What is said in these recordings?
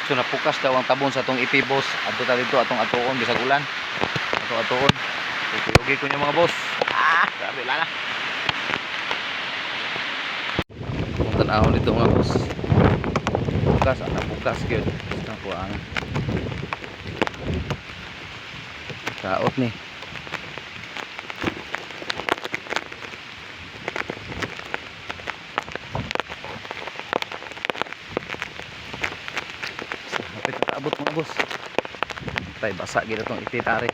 So napukas daw ang tabon sa atong ipi boss. Adto ta dito atong atuon bisag ulan. Atuon. Ugi ko niya mga boss. Grabe lang na. Kung tanahon dito mga boss. Napukas gyud. Ang kuang. Kaot ni. Abot mga boss. Tay basa gid atong ititari.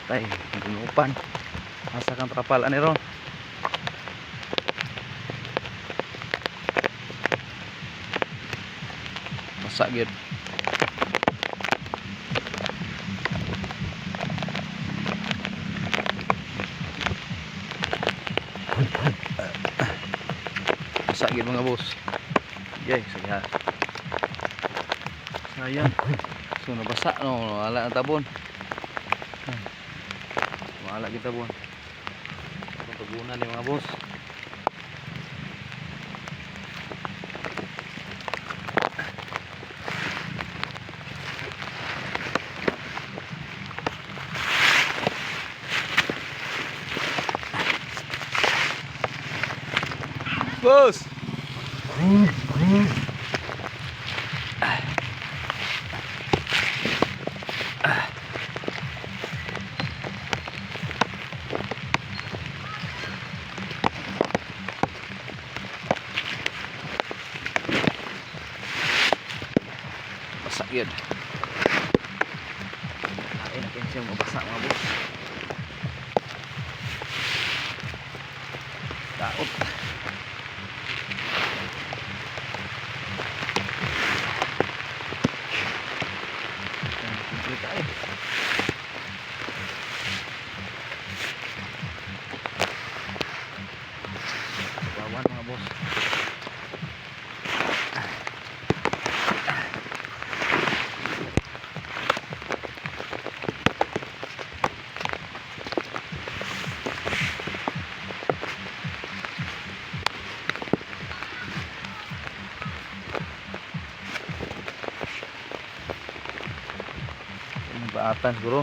Tay, ginupan. Asa kang trapal ani ron? Basa gid. Basa gid mga boss. Yay, sayang. So nabasa no, wala ang tabon. Wala kita tabon. Ang tabunan ni mga boss. Boss. Basa yun. Ay, nakin siya mabasa mga boss. Daot. Bawan mga boss. Baatan siguro.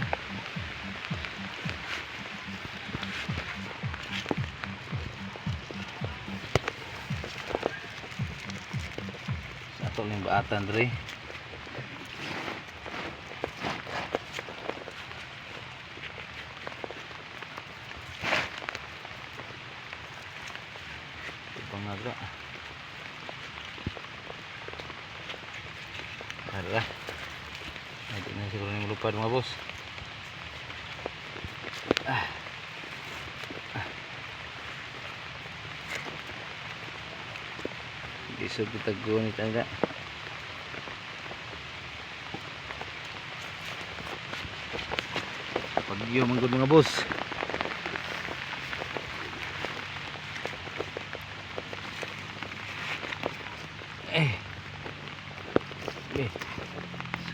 Satu ning baatan dre. Pangagra. Ada. Nanti na siguro nang lupa mga boss. Isog kita gunit ada. Pagyo manggod mga boss.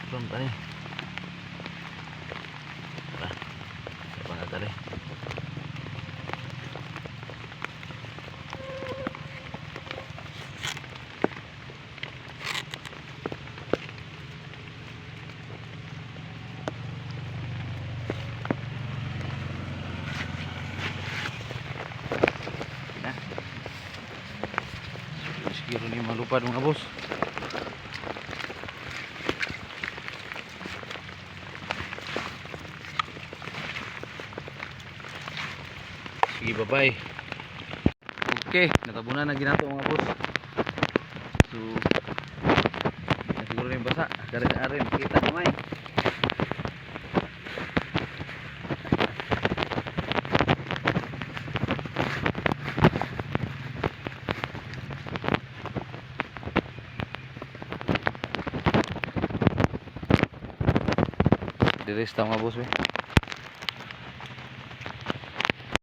Sebelum tadi. Apa tadi? Siguro ni malupad mga boss. Sige, bye-bye. Okay, natabunan na ginato mga boss. So, siguro rin basa. Garin-arin, kita naman. Diris tama boss.